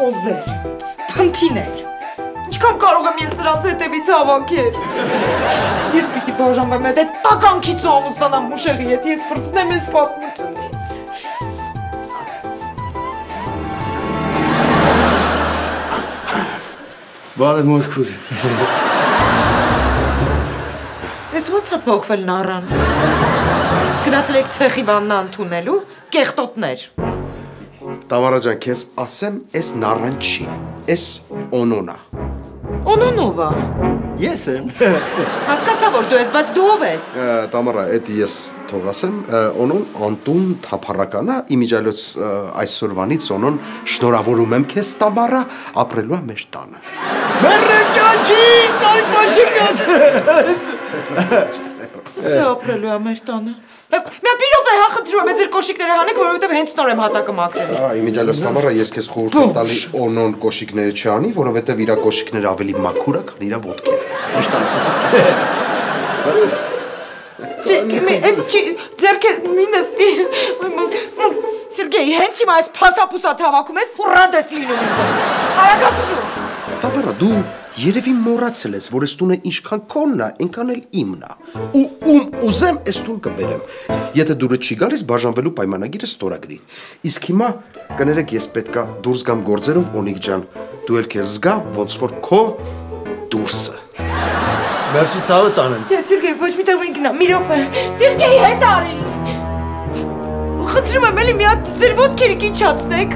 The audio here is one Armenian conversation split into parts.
խոզեր, փնթիներ, ինչքան կարող եմ ես սրանց հետևից հավաքել։ Երբ պիտի բաժանվեմ այդ տականքից ու ամուսնանամ մուշեղի հետ, ես պրծնեմ ես պատմությունից։ Բարև մորքուր։ Ես ոնց է փոխվել նառան։ Գնացել եք ցեխի բաննա ընդունելու, կեղտոտներ։ Տամարա ջան, քեզ ասեմ, էս նառան չի, էս Օնոնա։ Օնոնովա։ Ես եմ։ Հասկացա, որ դու ես, բայց դու ով ես։ Տամարա, էդ ես թող ասեմ, Օնոն անտուն թափառականա, իմիջիայլոց այսօրվանից Օնոն շնորհավորում եմ քեզ Տամարա, ապրելու է մեր տանը։ Սա ապրելու է մեր տանը։ Մի հատ բիրոպ է հախնդրում է ձեր կոշիկները հանեք, որովհետև հենց նոր եմ հատակը մաքրել։ Իմիջիայլոց Տամարա, ես քեզ խորհուրդ եմ տալի Օնոն կոշիկները չանի, որովհետև իր կոշիկները ավելի մաքուր է, քան իր ոտքերը։ Ճիշտ ասում։ Ձերքեր մի նստի։ Սերգեյ, հենց հիմա այս փասապուսա հավաքում ես ու ռադ ես լինում։ Արագացրու։ Տամարա, դու երևի մոռացել ես, որ այս տունը ինչքան քոնն է, այնքան էլ իմն է։ Ու ում ուզեմ, այս տուն կբերեմ։ Եթե դուրը չի գալիս, բաժանվելու պայմանագիրը ստորագրի։ Իսկ հիմա կներեք, ես պետքա դուրս գամ գործերով, Օնիկ ջան, դու էլ քեզ զգա, ոնց որ քո դուրսը։ Մերսի ցավը տանեմ։ Սերգեյ, ոչ մի տեղ մի գնա, մի րոպե։ Սերգեյ, հետ արի։ Խնդրում եմ, էլի մի հատ ձեր ոտքերը կիչացնեք։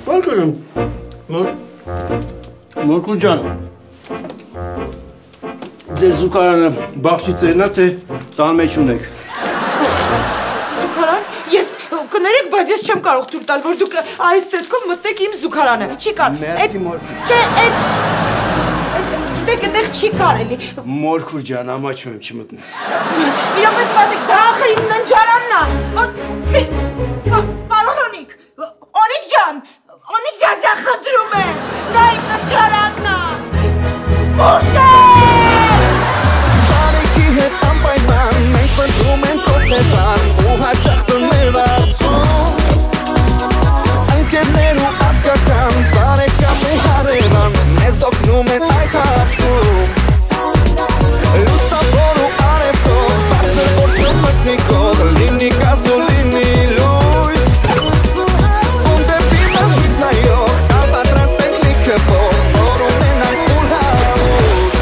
Բարկանում։ Մորքուր ջան։ Ձեր զուգարանը բախչի ծերնա, թե տան մեջ ունեք։ Զուգարան, ես կներեք, բայց ես չեմ կարող թույլ տալ, որ դուք այս տեսքով մտնեք իմ զուգարանը։ Չի կար։ Մերսի մորքուր։ Չէ, այդտեղ չի կարելի։ Մորքուր ջան, ամաչում եմ չմտնես։ Իրապես սպասեք, դա ախր իմ ննջարանն է։ Պարոն Օնիկ, Օնիկ ջան, խնդրում եմ, դա իմ ննջարանն է։ Մուշեր! Բարեկի հետ անպայման, մենք պնդում ենք կոպտեվան, ու հաճախ տներ վարձում Ընկերներ ու ասկական, բարեկամ ու հարևան, մեզ օգնում են այդ հարցում Լուսավոր ու արևքով, բարձր որջը մտնիկով, լինի գազ ու լինի լույս Ում դեպի մազից նայող, ապատրաստ ենք լիքվով, որ ունենանք ֆուլ հաուս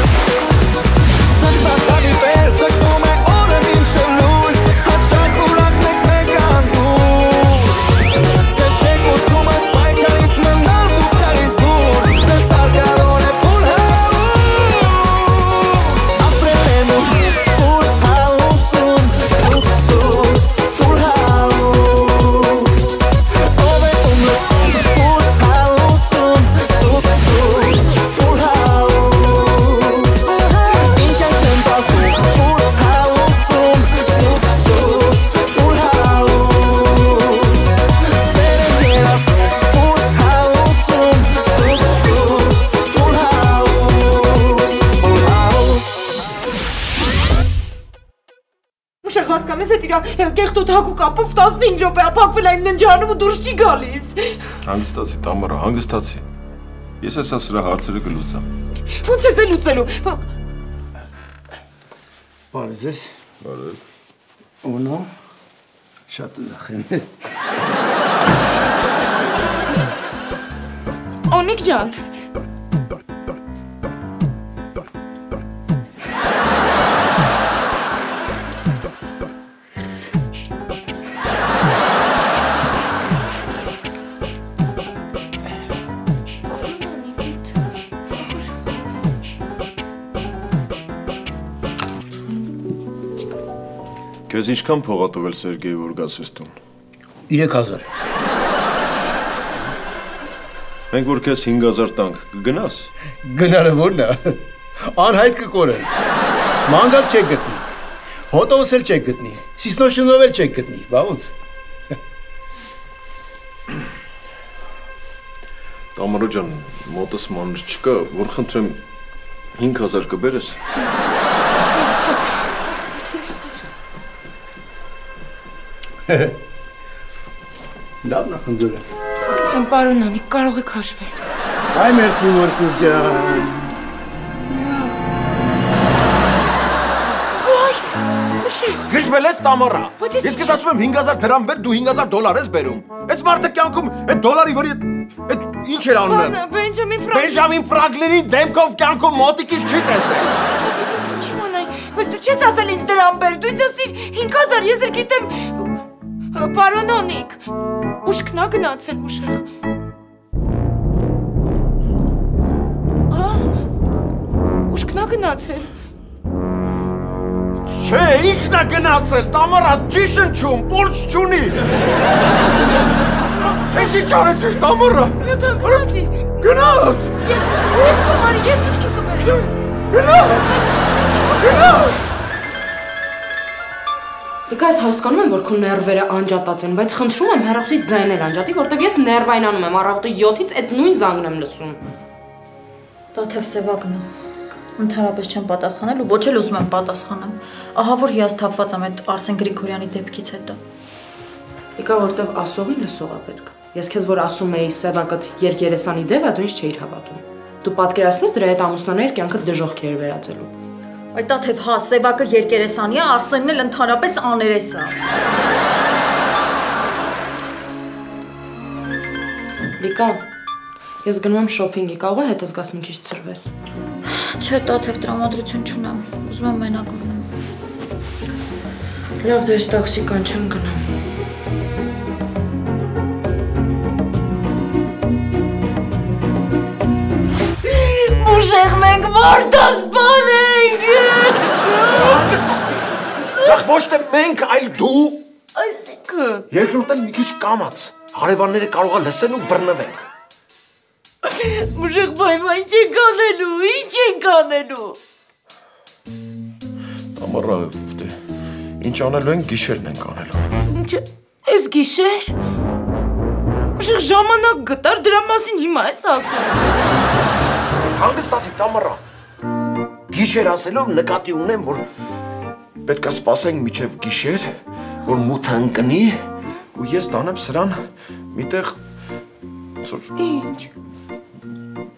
Թրբատանի վեր զգնում է օրը մինչև լույս, հաճախ ուրախն եք մեկ անգուս Թե չեք ուզում այս պայքարից մնալ դու կարից դուրս, դες արգարոն է ֆուլ հաուս Ապրել եմ ուս ֆուլ հաուսում, սուս, ֆուլ հաուս Ով է ում լսում, ֆուլ հաուսում, սուս, ֆուլ հաուս Ինչ ենք եմ պասում, ֆուլ հաուսում, սուս, ֆուլ հաուս Սեր եմ երասում, ֆուլ հաուսում, սուս, ֆուլ հաուս Մուշեղ հասկանում ես, այդ իրա կեղտոտ հագու կապով 15 րոպե ապակվել այն ննջարանում ու դուրս չի գալիս։ Հանգստացի, Տամարա, հանգստացի։ Ես այսա սրա հարցերը կլուծեմ։ Ոնց ես է լուծելու։ Բարև ձեզ։ Բարև։ Օնո, շատ ուրախ եմ։ Օնիկ ջան։ Քեզ ինչքան փող ա տվել Սերգեյը, որ գաս ես տուն։ 3000։ Մենք որ քեզ 5000 տանք, կգնաս։ Գնալը որն է։ Անհայտ կկորեն։ Մանգակ չեք գտնի։ Հոտովս էլ չեք գտնի։ Սիսնոշնով էլ չեք գտնի։ Բա ոնց։ Տամարա ջան, մոտս մանուս չկա, որ խնդրեմ 5000 կբերես։ Լավ նախընձոր եմ։ Խնդրեմ, պարոն Անիկ, կարող եք հաշվել։ Այ մերսի մորկուր ջան։ Գժվել ես տամորա։ Ես քեզ ասում եմ 5000 դրամ բեր, դու 5000 դոլար ես բերում։ Այս մարդը կյանքում այդ դոլարի վրա այդ ինչ էր անում։ Բենջամին Ֆրանկլինի դեմքով կյանքում մոտիկից չի տեսել։ Չի մանայ, բայց դու չես ասել ինձ դրամ բեր, դու ինձ ասիր 5000, ես էլ գիտեմ։ Պարոն Անիկ, ուշքնա գնացել ուշեղ։ Ուշքնա գնացել։ Չէ, ինքն է գնացել, տամորա չի շնչում, պուլս չունի։ Ես ինչ արեցիր, տամորա։ Գնաց։ Ես ուշքի կբերեմ։ Գնաց։ Ես հասկանում եմ, որ քո ներվերը անջատած են, բայց խնդրում եմ հեռախոսից ձայնել անջատի, որտեղ ես ներվայնանում եմ, առավոտը 7-ից այդ նույն զանգն եմ լսում։ Տաթև Սևակն է։ Ընդհանրապես չեմ պատասխանել ու ոչ էլ ուզում եմ պատասխանեմ։ Ահա որ հիասթափված եմ այդ Արսեն Գրիգորյանի դեպքից հետո։ Լիկա, որտեղ ասողի լսող է պետք։ Ես քեզ որ ասում էի Սևակդ երկերեսանի դև է, դու ինձ չէիր հավատում։ Դու պատկերացնում ես դրա հետ ամուսնաներ կյանքդ դժոխքի էր վերածելու։ Այ Տաթև, հա, Սևակը երկերեսանի է, Արսենն էլ ընդհանրապես աներես է։ Լիկա, ես գնում եմ շոփինգի, կարող է հետս գաս մի քիչ ծրվես։ Չէ, Տաթև, տրամադրություն չունեմ, ուզում եմ մենակ մնամ։ Լավ, դե ես տաքսի կանչեմ գնամ։ Ուշեղ մենք մարդաս բանենք։ Նախ ոչ թե մենք, այլ դու։ Այսինքն։ Երկրորդ էլ մի քիչ կամաց։ Հարևանները կարող է լսեն ու բռնվենք։ Ուշեղ բայմա ինչ ենք անելու, ինչ ենք անելու։ Տամորա, ինչ անելու ենք, գիշերն ենք անելու։ Ինչ, ես գիշեր։ Ուշեղ ժամանակ գտար, դրա մասին հիմա ես ասում։ Հանգստացի, Տամորա։ Գիշեր ասելով նկատի ունեմ, որ պետք է սպասենք մինչև գիշեր, որ մութը ընկնի ու ես տանեմ սրան միտեղ Ինչ։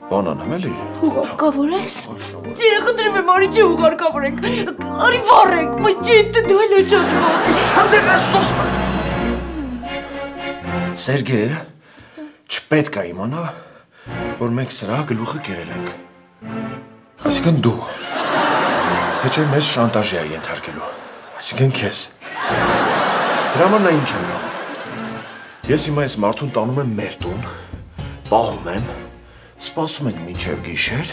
բան անեմ էլի։ Ուղարկավոր ես։ Չի, խնդրում եմ, արի չի ուղարկավոր ենք։ Արի վառենք, բայց չի, դու էլ ես շատ վառ։ Սանդեր ես սոսմը։ Սերգեյը չպետք է իմանա, որ մենք սրա գլուխը կերել ենք։ Այսինքն դու։ Թե չէ մեզ շանտաժի է ենթարկելու։ Այսինքն քեզ։ Դրա համար նա ինչ եմ անում։ Ես հիմա այս մարդուն տանում եմ մեր տուն, պահում եմ, սպասում ենք մինչև գիշեր,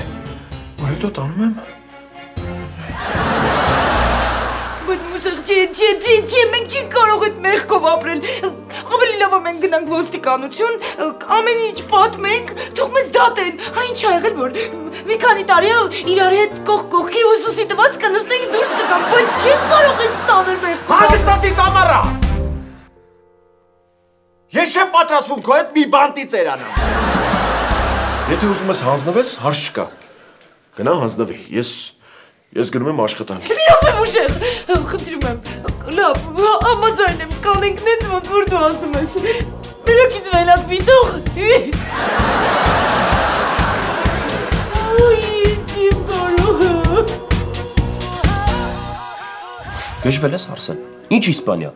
ու հետո տանում եմ։ Բայց մուշեղ չի, մենք չի կարող այդ մեղքով ապրել։ Ավելի լավ է մենք գնանք ոստիկանություն, ամեն ինչ պատմենք, թող մեզ դատեն։ Հա ինչ ա եղել, որ մի քանի տարի իրար հետ կողքի ուսուսի տված կնստենք դուրս կգամ, բայց չի կարող այս ծանր մեղքով։ Հանգստացի, Տամարա։ Ես չեմ պատրաստվում քո հետ մի բանտի ծերանամ։ Եթե ուզում ես հանձնվես, հարց չկա։ Գնա հանձնվի, ես գնում եմ աշխատանքի։ Լավ եմ ուշեղ, խնդրում եմ, լավ, համաձայն եմ, կանենք նետ ոնց որ դու ասում ես, մերոքից վայլակ վիտող։ Ես իմ կարող։ Գժվել ես Արսեն, ինչ Իսպանիա։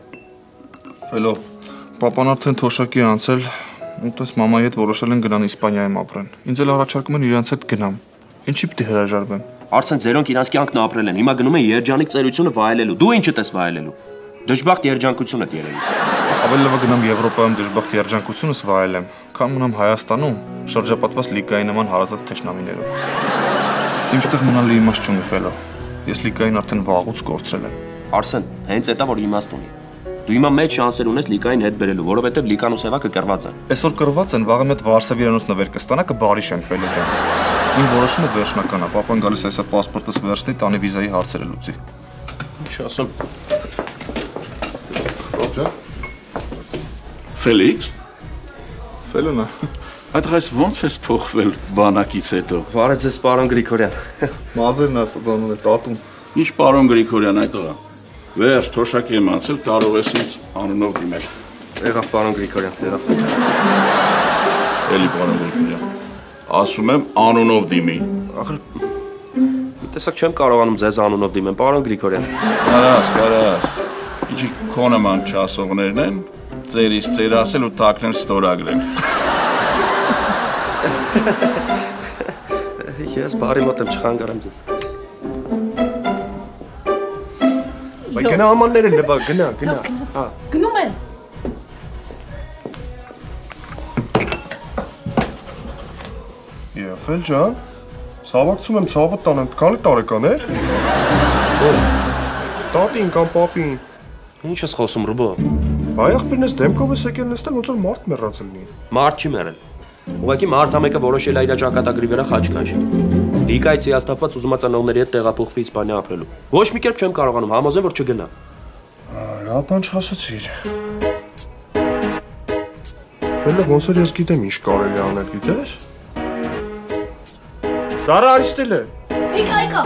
Ֆելո, պապան արդեն թոշակի անցել, ուտես մամայի հետ որոշել են գնան Իսպանիայում ապրեն։ Ինձ էլ առաջարկում են իրանց հետ գնամ։ Ինչի պիտի հրաժարվեմ։ Արսեն ձերոնք իրանց կյանքն ապրել են, հիմա գնում են երջանիկ ծերությունը վայելելու։ Դու ինչը ես վայելելու։ Դժբախտ երջանկությունը երևի։ Ավելի լավ է գնամ Եվրոպայում դժբախտ երջանկությունս վայելեմ, քան մնամ Հայաստանում շրջապատված լիգայի նման հարազատ թշնամիներով։ Ինչտեղ մնալի իմաստ չունի Ֆելո։ Ես լիգային արդեն վաղուց կորցրել եմ։ Արսեն, հենց էտա որ իմաստ ունի։ Դու հիմա մեծ շանսեր ունես լիգային հետ բերելու, որովհետև լիգան ու Սևակը կռված են։ Այսօր կռված են, վաղը մեծ Վարշավիրանոց նվեր կստանա կբարիշ են Ֆելո ջան։ Իմ որոշումը վերջնական է, պապան գալիս է այսա պասպորտս վերցնի, տանի վիզայի հարցերը լուծի։ Ինչ ասեմ։ Ֆելիքս։ Ֆելոնա։ Այդպես ոնց ես փոխվել բանակից հետո։ Վարեց ես պարոն Գրիգորյան։ Մազերն ասա բանում է տատուն։ Ինչ պարոն Գրիգորյան այդ ողա։ Վերջ թոշակի եմ անցել, կարող ես ինձ անունով դիմել։ Եղավ պարոն Գրիգորյան, եղավ։ Էլի պարոն Գրիգորյան։ Ասում եմ անունով դիմի։ Ախր տեսակ չեմ կարողանում ձեզ անունով դիմեմ, պարոն Գրիգորյան։ Կարաս։ Իջի քո նման չասողներն են, ծերից ծեր ասել ու տակնել ստորագրել։ Ես բարի մոտ եմ չխանգարեմ ձեզ։ Բայց գնա ամանները լվա, գնա։ Հա։ Գնում են։ Եփել ջան, սավակցում եմ ցավը տանեմ, քանի տարեկան էր։ Տատին կամ պապին։ Ինչ ես խոսում, Ռուբո։ Այ աղբերն ես դեմքով ես եկել նստել, ոնց որ մարդ մեռած լինի։ Մարդ չի մեռել։ Ուղղակի մարդ ամեկը որոշել է իր ճակատագրի վրա խաչ քաշել։ Լիկայից հիասթափված ուզում է ծնողների հետ տեղափոխվի Իսպանիա ապրելու։ Ոչ մի կերպ չեմ կարողանում համոզել, որ չգնա։ Լավ բան չասացիր։ Ֆելը ոնց որ ես գիտեմ ինչ կարելի անել, գիտես։ Դարա Արիստելը։ Եկա։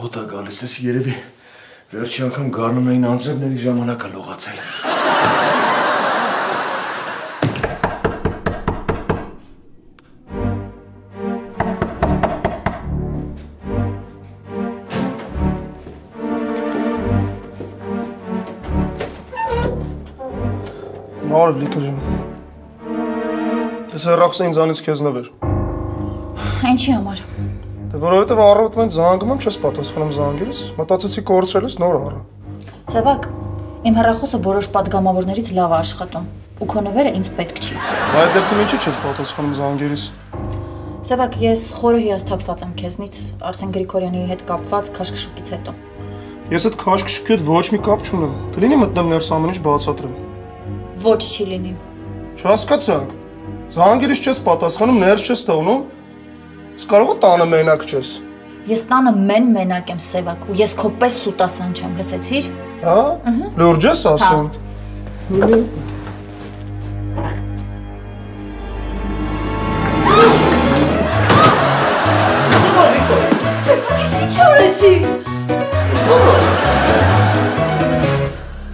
Հոտա գալիս ես երևի վերջի անգամ գարնունային անձրևների ժամանակը լողացել։ Բարև Լիկա ջան։ Դες հեռախոսը ինձանից քեզ նվեր։ Ինչի համար։ Դե որովհետև առավոտվան զանգում եմ, չես պատասխանում զանգերս, մտածեցի կորցրել ես նոր առա։ Սևակ, իմ հեռախոսը որոշ պատգամավորներից լավ է աշխատում, ու քո նվերը ինձ պետք չի։ Այդ դեպքում ինչի չես պատասխանում զանգերիս։ Սևակ, ես խորը հիասթափված եմ քեզնից Արսեն Գրիգորյանի հետ կապված քաշքշուկից հետո։ Ես այդ քաշքշուկի հետ ոչ մի կապ չունեմ։ Կլինի մտնեմ ներս ամեն ինչ բացատրեմ։ Ոչ չի լինի։ Չհասկացանք։ Զանգերիս չես պատասխանում, ներս չես թողնում։ Կարող է տանը մենակ չես։ Ես տանը մենակ եմ Սևակ ու ես քո պես սուտասան չեմ, լսեցիր։ Հա? Լուրջ ես ասում։ Սևակ, ես ինչ արեցի։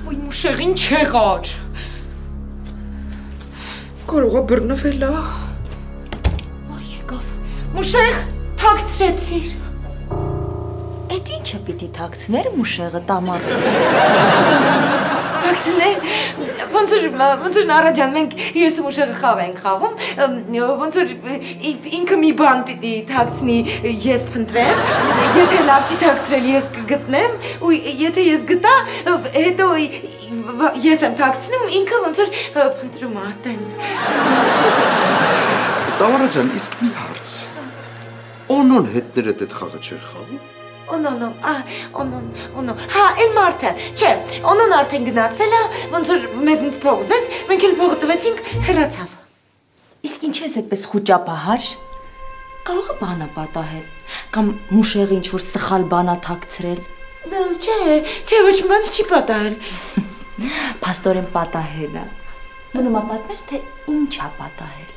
Ոյ մուշեղ ինչ եղար։ Կարող է բռնվել է։ Մուշեղ, թաքցրեցիր։ Էդ ինչը պիտի թաքցներ մուշեղը տամարը։ Թաքցներ, ոնց որ Նարաջան, մենք ես ու մուշեղը խաղ ենք խաղում, ոնց որ ինքը մի բան պիտի թաքցնի, ես փնտրեմ, եթե լավ չի թաքցրել, ես կգտնեմ, ու եթե ես գտա, հետո ես եմ թաքցնում, ինքը ոնց որ փնտրում է, տենց։ Տամարա ջան, իսկ մի հարց։ Օնոն հետներդ այդ խաղը չէր խաղում։ Օնոն, հա, այն մարդը, չէ, օնոն արդեն գնացել է, ոնց որ մեզնից փող ուզեց, մենք էլ փողը տվեցինք, հեռացավ։ Իսկ ինչ ես այդպես խուճապահար։ Կարող է բանա պատահել, կամ մուշեղը ինչ-որ սխալ բանա թաքցրել։ Չէ, ոչ մի բան չի պատահել։ Փաստորեն պատահել է։ Դու նոմա պատմես, թե ինչ է պատահել։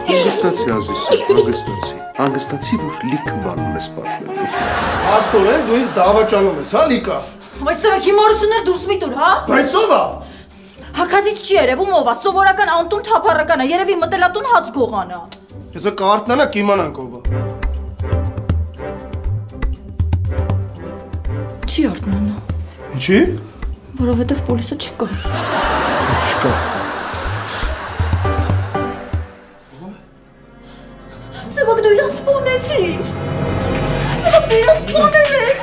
Հանգստացի ազիս, հանգստացի, որ լիքը բանում ես պատմել։ Աստորեն, դու ինձ դավաճանում ես, հա լիկա։ Բայց սևակ հիմարություններ դուրս մի տուր, հա։ Բայց ով է։ Հակածից չի երևում ով է, սովորական անտուն թափառական է, երևի մտելատուն հաց գողան է։ Եսը կարտնանա կիմանանք ով է։ Չի արտնանա։ Ինչի։ Որովհետև պոլիսը չկա։ Չկա։ Սևակ դու իրան սպանեցի։ Սևակ դու իրան սպանել ես։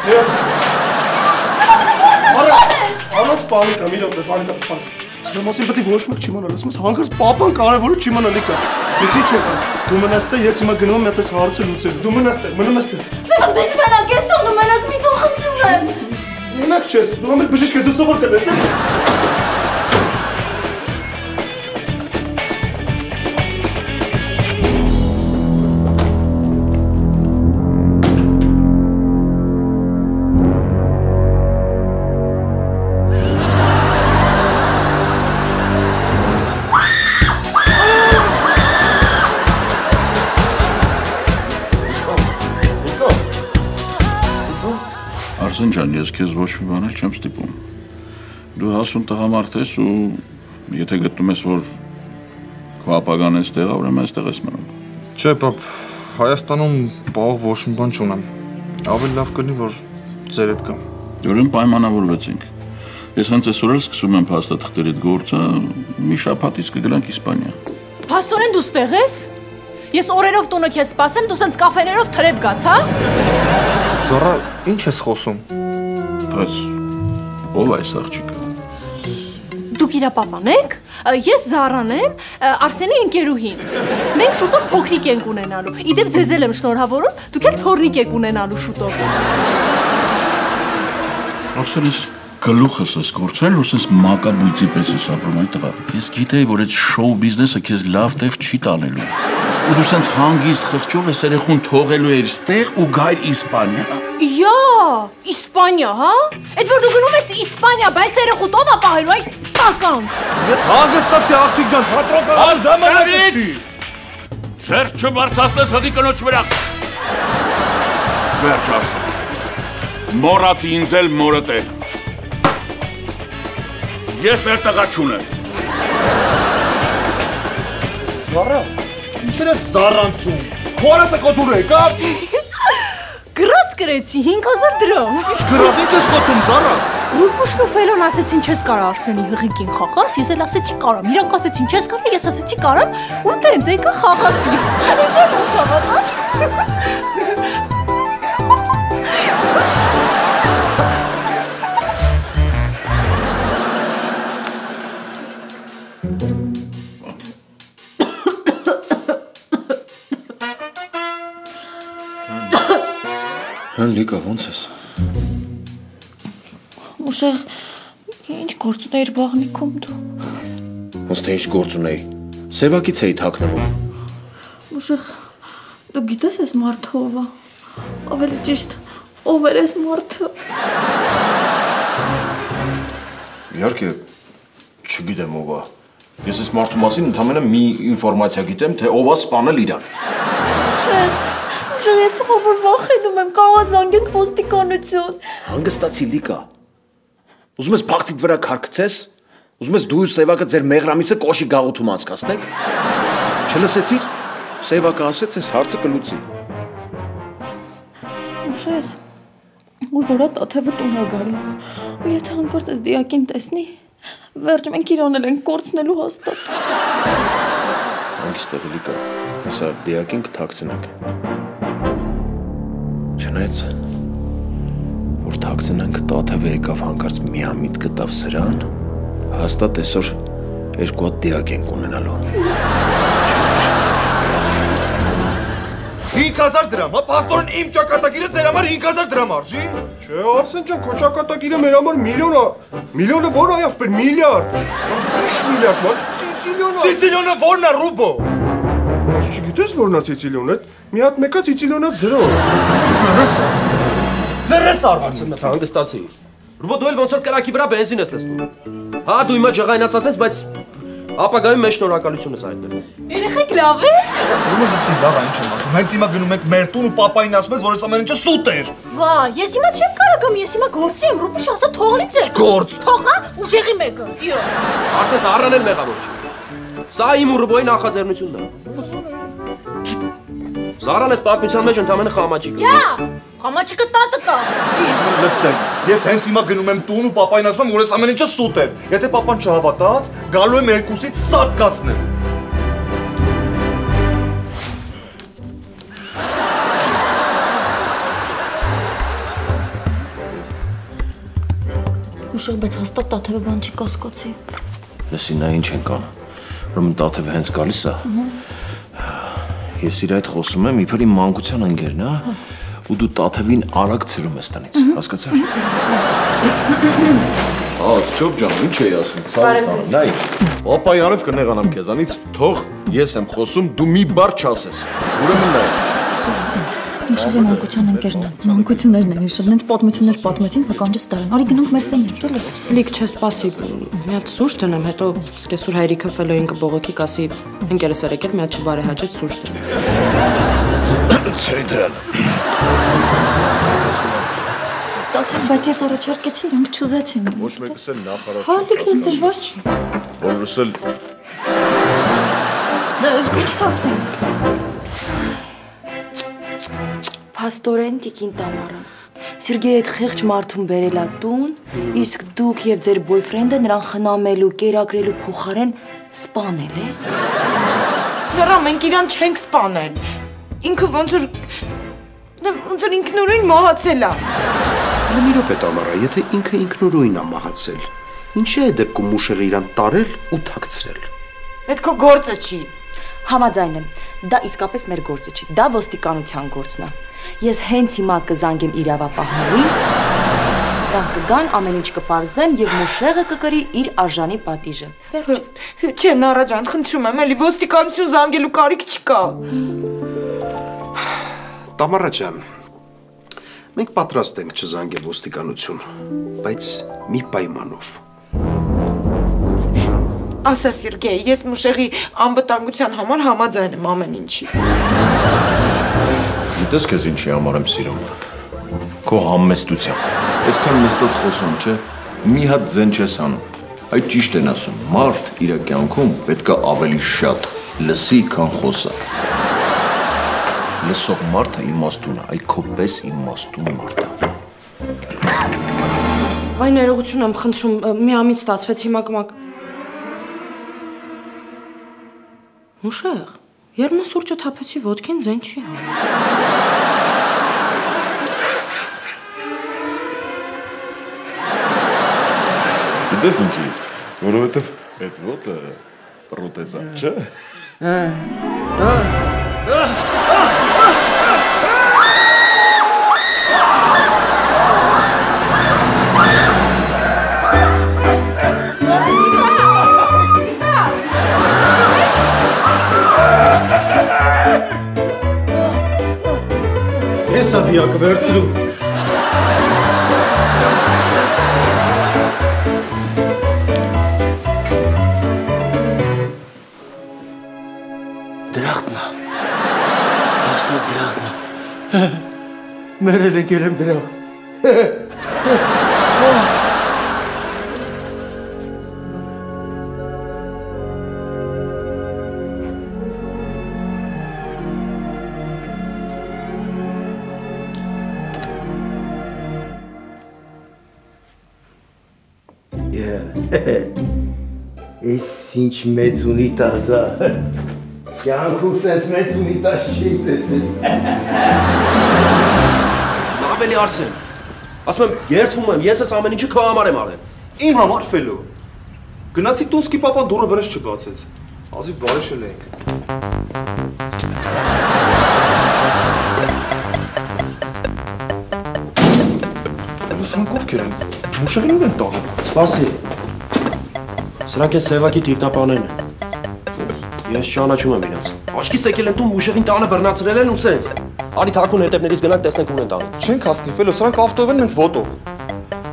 Անոց պանիկա, մի րոպե, պանիկա։ Սրա մասին պետք է ոչ մեկ չիմանալ, ասում ես հանկարծ պապան կարևորը չիմանա Լիկա։ Ես ինչ եկա։ Դու մնաս տե, ես հիմա գնում եմ այդպես հարցը լուծել։ Դու մնաս տե, մնում ես տե։ Սեվակ դու ինձ մենակ ես թողնում, մենակ մի թող խնդրում եմ։ Մենակ չես, դու ամեն բժիշկ ես, դու սովոր կլես, է։ Արսեն ջան, ես քեզ ոչ մի բան էլ չեմ ստիպում։ Դու հասուն տղամարդ ես ու եթե գտնում ես, որ քո ապագան էստեղ, ուրեմն այստեղ ես մնում։ Չէ, պապ, Հայաստանում պահող ոչ մի բան չունեմ։ Ավելի լավ կլինի, որ ձեր հետ գամ։ Ուրեմն պայմանավորվեցինք։ Ես հենց այսօր էլ սկսում եմ փաստաթղթերի գործը, մի շաբաթից կգնանք Իսպանիա։ Փաստորեն դու ստեղ ես։ Ես օրերով տունը քեզ սպասեմ, դու սենց կաֆեներով թրև գաս, հա։ Զորա, ինչ ես խոսում։ Բայց ով այս աղջիկը։ Դուք իրա պապան եք։ Ես Զարան եմ, Արսենի ընկերուհին։ Մենք շուտով փոքրիկ ենք ունենալու։ Իդեպ ձեզ եմ շնորհավորում, դուք էլ թոռնիկ եք ունենալու շուտով։ Արսենիս գլուխս ես կորցրել, որ սենց մակաբույծի պես ես ապրում այդ տղա։ Ես գիտեի, որ այդ շոու բիզնեսը քեզ լավ տեղ չի տանելու։ Ու դու սենց հանգիստ խղճով ես երեխուն թողելու էր ստեղ ու գայր Իսպանիա։ Յա, Իսպանիա, հա։ Այդ որ դու գնում ես Իսպանիա, բայց երեխուտ ով է պահելու այդ տական։ Ետ հանգստացի աղջիկ ջան, թատրոնական ժամանակ էստի։ Ձեր չբարձրացնես հդի կնոջ վրա։ Վերջ Արսեն։ Մոռացի ինձ էլ մորդ է։ Ես էլ տղա չունեմ։ Զարա, ինչեր ես զարանցում։ Հորացը կոդուր եկավ։ Գրած կրեցի 5000 դրամ։ Ինչ գրած, ինչ ես խոսում Զարա։ Ռուբուշն ու Ֆելոն ասեցին չես կարա Արսենի հղիկին խաղաս, ես էլ ասեցի կարամ։ Իրանք ասեցին չես կարա, ես ասեցի կարամ, ու տենց եկա խաղացի։ Ես էլ ոնց հավատաց։ Հեն Լիկա, ոնց ես։ Ուշեղ, ինչ գործ ունեիր բաղնիքում դու։ Ոնց թե ինչ գործ ունեի։ Սևակից էի թաքնվում։ Ուշեղ, դու գիտես ես մարդը ով է։ Ավելի ճիշտ, ով էր ես մարդը։ Իհարկե, չգիտեմ ով է։ Ես այս մարդու մասին ընդամենը մի ինֆորմացիա գիտեմ, թե ով է սպանել իրան։ Ուշեղ, ես որ վախենում եմ, կարող է զանգենք ոստիկանություն։ Հանգստացի Լիկա։ Ուզում ես փախտիդ վրա քարկցես։ Ուզում ես դու ու Սևակը ձեր մեղրամիսը կոշի գաղութում անցկացնեք։ Չլսեցիր։ Սևակը ասեց, այս հարցը կլուծի։ Ուշեղ, որ որա տաթևը տուն է գալու։ Ու եթե հանկարծ ես դիակին տեսնի, վերջ մենք իրան էլ ենք կորցնելու հաստատ։ Հանգիստ եղի Լիկա, հեսա դիակին կթաքցնենք։ Չնայած, որ թաքցնենք տաթևը եկավ հանկարծ միամիտ գտավ սրան, հաստատ այսօր երկու հատ դիակ ենք ունենալու։ 5000 դրամ, հա, փաստորեն իմ ճակատագիրը ձեր համար 5000 դրամ արժի։ Չէ, Արսեն ջան, քո ճակատագիրը մեր համար միլիոն է։ Միլիոնը ո՞ր է, ախպեր, միլիարդ։ Ինչ միլիարդ, ոչ ծիծիլիոն է։ Ծիծիլիոնը ո՞րն է, Ռուբո։ Ոչ չգիտես որն է ծիծիլիոնը։ Մի հատ մեկը ծիծիլիոնը 0։ Ձերես արվան։ Հանգստացի։ Ռուբո դու էլ ոնց որ կրակի վրա բենզին ես լցնում։ Հա դու հիմա ջղայնացած ես, բայց ապագայում մեծ շնորհակալություն ես հայտնել։ Երեխեք լավ է։ Ուրեմն լսի Զարա, ինչ եմ ասում։ Հենց հիմա գնում ենք մեր տուն ու պապային ասում ես, որ այս ամեն ինչը սուտ էր։ Վա, ես հիմա չեմ կարող գամ, ես հիմա գործի եմ, Ռուբուշ ասա թողնի ձեր։ Գործ։ Թողա, ուժեղի մեկը։ Իո։ Արսես առան էլ մեղավոր չի։ Սա իմ ու Ռուբոյի նախաձեռնությունն է։ Զարան ես պատմության մեջ ընդամենը խամաճիկ։ Յա, խամաճիկը տատը կա։ Լսեք, ես հենց հիմա գնում եմ տուն ու պապային ասում եմ, որ այս ամեն ինչը սուտ էր։ Եթե պապան չհավատաց, գալու եմ երկուսից սարդկացնեմ։ Ուշեղ, բայց հաստատ տաթևը բան չի կասկածի։ Լսի, նա ինչ ենք անում։ Ուրեմն Տաթևը հենց գալիս է։ Ես իր այդ խոսում եմ, իբր իմ մանկության ընկերն է, ու դու Տաթևին արագ ցրում ես տնից, հասկացա՞ր։ Չոբ ջան, ինչ էի ասում, ցավը նայ։ Ապա արև կնեղանամ քեզանից, թող ես եմ խոսում, դու մի բառ չասես։ Ուրեմն նայ։ Մուշեղի մանկության ընկերն է, մանկություններն են հիշել, նենց պատմություններ պատմեցին, հականջս տարան, արի գնանք մեր սենյակ, էլի։ Լիք չէ, սպասի, մի հատ սուրճ դնեմ, հետո սկեսուր հայրիկը ֆելոյին կբողոքի, կասի ընկերս էր եկել, մի հատ չբարեհաճեց սուրճ դրեմ։ Ցրի դրան։ Տաթև, բայց ես առաջարկեցի, իրանք չուզեցին։ Ոչ մեկս էլ նախարար չի։ Հա, լիք ինձ դժվար չի։ Որս էլ Դա զգուշ չթափվի։ Փաստորեն տիկին Տամարա, Սերգեյի այդ խեղճ մարդուն բերել ա տուն, իսկ դուք եւ ձեր բոյֆրենդը նրան խնամելու, կերակրելու փոխարեն սպանել է։ Նրա մենք իրան չենք սպանել։ Ինքը ոնց որ ինքնուրույն մահացել ա։ Մի րոպե Տամարա, եթե ինքը ինքնուրույն ա մահացել, ինչի է դեպքում Մուշեղը իրան տարել ու թաքցրել։ Այդ քո գործը չի։ Համաձայն եմ, դա իսկապես մեր գործը չի, դա ոստիկանության գործն է։ Ես հենց հիմա կզանգեմ իրավապահներին, նրանք կգան, ամեն ինչ կպարզեն եւ Մուշեղը կկրի իր արժանի պատիժը։ Չէ, Նարա ջան, խնդրում եմ, էլի ոստիկանություն զանգելու կարիք չկա։ Տամարա ջան, մենք պատրաստ ենք չզանգել ոստիկանություն, բայց մի պայմանով։ Ասա Սերգեյ, ես Մուշեղի անվտանգության համար համաձայն եմ ամեն ինչի։ Գիտես քեզ ինչի համար եմ սիրում։ Քո համեստությամբ։ Այսքան նստած խոսում, չէ՞, մի հատ ձեն չես անում։ Այդ ճիշտ են ասում, մարդ իր կյանքում պետք է ավելի շատ լսի, քան խոսա։ Լսող մարդը իմաստուն է, այ քո պես իմաստուն մարդ է։ Վայ ներողություն եմ խնդրում, մի ամից ստացվեց հիմա կմակ։ Մուշեղ, երբ նա սուրճը թափեցի ոտքին ձայն չի հանում։ Գիտես ինչի, որովհետև այդ ոտը պրոթեզ է, չէ՞։ Էսա դիակը վերցրու։ Դրախտնա։ Աստա դրախտնա։ Մերել եկել եմ դրախտ։ Ես ինչ մեծ ունիտազ է, կյանքում սենց մեծ ունիտազ չի տեսել։ Ավելի Արսեն, ասում եմ, երդվում եմ, ես ես ամեն ինչը քո համար եմ արել։ Իմ համար ֆելո։ Գնացի տոսկի պապան դուրը վրես չբացեց։ Ազիվ բարեշել ենք։ Ֆելո սրանք ովքեր են, Մուշեղին ուր են տաղում։ Սպասի, սրանք ես սևակի տիրտնապաներն են։ Ես ճանաչում եմ իրենց։ Աչքիս եկել են տուն Մուշեղին տանը բռնացրել են ու սենց։ Արի թաքուն հետևներից գնանք տեսնենք ուր են տանը։ Չենք հասնի ֆելո, սրանք ավտով են, մենք ոտով։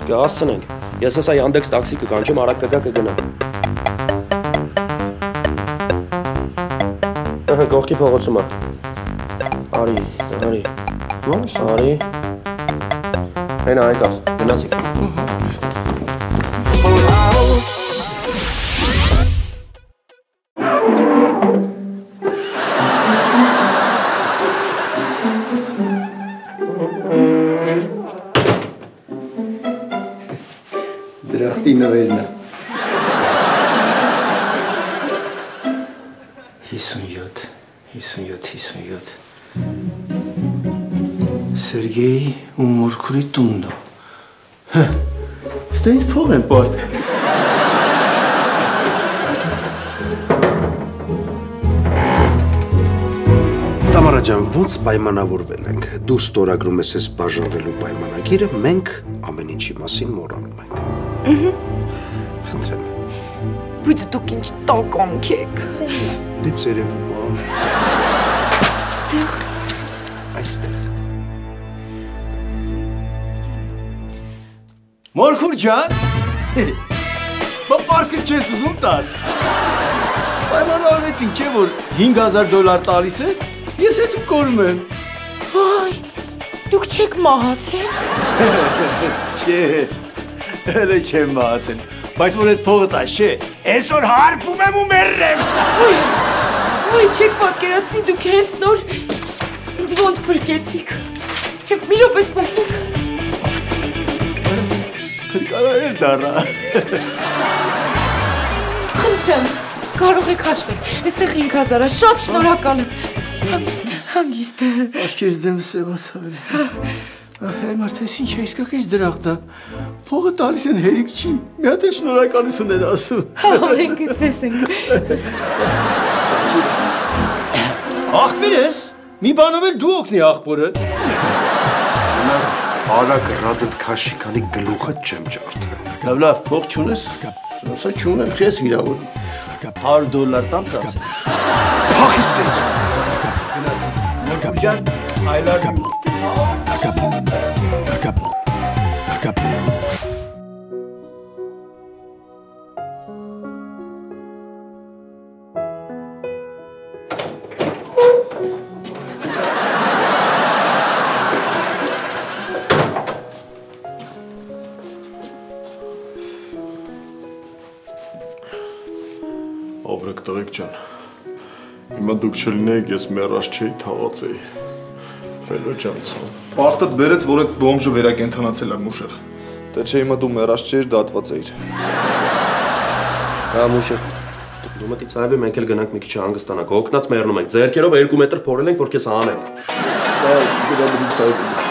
Կհասցնենք։ Ես հեսա Yandex տաքսի կկանչեմ, արագ կգա կգնամ։ Ահա գողքի փողոցում է։ Արի։ Արի։ Հենա եկավ, գնացինք։ Դրախտի նվերն է։ 57 Սերգեյի ու մորքուրի տունն է։ Ստե ինձ փող են պարտ։ Թամարա ջան, ոնց պայմանավորվել ենք։ Դու ստորագրում ես այս բաժանվելու պայմանագիրը, մենք ամեն ինչի մասին մոռանում ենք։ Խնդրեմ։ Բայց դուք ինչ տականք եք։ Դե ծերևում է։ Այստեղ։ Այստեղ։ Մորքուր ջան։ Բա պարտքը չես ուզում տաս։ Պայմանավորվեցինք, չէ՞ որ $5000 տալիս ես, ես հետ կորում եմ։ Վայ, դուք չեք մահացել։ Չէ, հələ չեմ մահացել, բայց որ այդ փողը տաս, չէ, այսօր հարբում եմ ու մեռնեմ։ Ոյ, չեք պատկերացնի, դուք հենց նոր ինձ ոնց փրկեցիք։ Մի րոպե սպասեք։ Փրկարել դառա։ Խնդրեմ, կարող եք հաշվել, այստեղ 5000-ը, շատ շնորհակալ եմ։ Հանգիստ։ Աչքերս դեմս սևացավ։ Այ մարդ ես ինչ է իսկապես դրախտա։ Փողը տալիս են հերիք չի։ Մի հատ էլ շնորհակալություն են ասում։ Մենք այդպես ենք։ Աղբեր ես։ Մի բանով էլ դու օգնի աղբորը։ Արագ ռադդ քաշի, քանի գլուխը չեմ ջարդել։ Լավ, փող չունես։ Ասա չունեմ, քեզ վիրավորում։ $100 տամ ծախսես։ Փախի ստից։ Մորքուր ջան, այլար։ Աբրեք տղեկ ջան, հիմա դուք չլինեիք, ես մեռած չէի, թաղած էի, Ֆելո ջան ցավ։ Բախտդ բերեց, որ այդ բոմժը վերակենդանացել է մուշեղ, թե չէ հիմա դու մեռած չէիր, դատված էիր։ Հա մուշեղ, դու մտի ցայվի, մենք էլ գնանք մի քիչ հանգստանանք, հոգնած մեռնում ենք, ձեռքերով 2 մետր փորել ենք, որ քեզ հանենք։ Դա դու